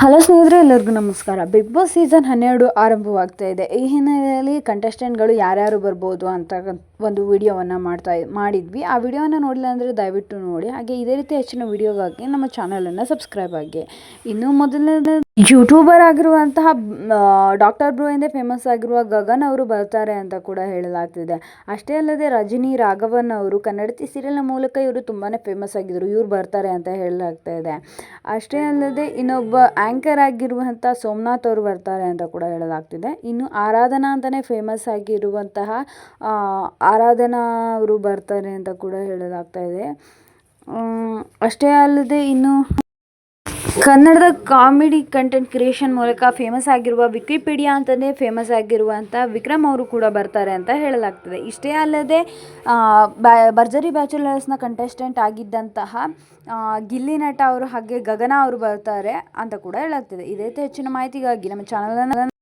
Hello ಸ್ನೇಹಿತರೆ, ಎಲ್ಲರಿಗೂ ನಮಸ್ಕಾರ. ಬಿಗ್ ಬಾಸ್ ಸೀಸನ್ 12 ಆರಂಭವಾಗ್ತಾ ಇದೆ. ಈ ಹಿನ್ನೆಲೆಯಲ್ಲಿ ಕಂಟೆಸ್ಟೆಂಟ್ಗಳು ಯಾರ್ಯಾರು ಬರ್ಬೋದು ಅಂತ ಒಂದು ವಿಡಿಯೋವನ್ನು ಮಾಡಿದ್ವಿ. ಆ ವಿಡಿಯೋವನ್ನು ನೋಡಿಲ್ಲ ಅಂದರೆ ದಯವಿಟ್ಟು ನೋಡಿ. ಹಾಗೆ ಇದೇ ರೀತಿ ಹೆಚ್ಚಿನ ವಿಡಿಯೋಗಾಗಿ ನಮ್ಮ ಚಾನಲನ್ನು ಸಬ್ಸ್ಕ್ರೈಬ್ ಆಗಿ. ಇನ್ನು ಮೊದಲನೇ ಯೂಟ್ಯೂಬರ್ ಆಗಿರುವಂತಹ ಡಾಕ್ಟರ್ ಬ್ರೋ ಎಂದೇ ಫೇಮಸ್ ಆಗಿರುವ ಗಗನ್ ಅವರು ಬರ್ತಾರೆ ಅಂತ ಕೂಡ ಹೇಳಲಾಗ್ತಿದೆ. ಅಷ್ಟೇ ಅಲ್ಲದೆ ರಜನಿ ರಾಘವನ್ ಅವರು ಕನ್ನಡತಿ ಸೀರಿಯಲ್ನ ಮೂಲಕ ಇವರು ತುಂಬಾ ಫೇಮಸ್ ಆಗಿದ್ದರು. ಇವ್ರು ಬರ್ತಾರೆ ಅಂತ ಹೇಳಲಾಗ್ತಾ ಇದೆ. ಅಷ್ಟೇ ಅಲ್ಲದೆ ಇನ್ನೊಬ್ಬ ಆ್ಯಂಕರ್ ಆಗಿರುವಂಥ ಸೋಮನಾಥ್ ಅವರು ಬರ್ತಾರೆ ಅಂತ ಕೂಡ ಹೇಳಲಾಗ್ತಿದೆ. ಇನ್ನು ಆರಾಧನಾ ಅಂತಲೇ ಫೇಮಸ್ ಆಗಿರುವಂತಹ ಆರಾಧನಾ ಅವರು ಬರ್ತಾರೆ ಅಂತ ಕೂಡ ಹೇಳಲಾಗ್ತಾ ಇದೆ. ಅಷ್ಟೇ ಅಲ್ಲದೆ ಇನ್ನು ಕನ್ನಡದ ಕಾಮಿಡಿ ಕಂಟೆಂಟ್ ಕ್ರಿಯೇಷನ್ ಮೂಲಕ ಫೇಮಸ್ ಆಗಿರುವ ವಿಕಿಪೀಡಿಯಾ ಅಂತಲೇ ಫೇಮಸ್ ಆಗಿರುವಂಥ ವಿಕ್ರಮ್ ಅವರು ಕೂಡ ಬರ್ತಾರೆ ಅಂತ ಹೇಳಲಾಗ್ತದೆ. ಇಷ್ಟೇ ಅಲ್ಲದೆ ಭರ್ಜರಿ ಬ್ಯಾಚುಲರ್ಸ್ನ ಕಂಟೆಸ್ಟೆಂಟ್ ಆಗಿದ್ದಂತಹ ಗಿಲ್ಲಿ ನಟ ಅವರು ಹಾಗೆ ಗಗನ ಅವರು ಬರ್ತಾರೆ ಅಂತ ಕೂಡ ಹೇಳಲಾಗ್ತಿದೆ. ಇದೇ ಹೆಚ್ಚಿನ ಮಾಹಿತಿಗಾಗಿ ನಮ್ಮ ಚಾನಲನ್ನು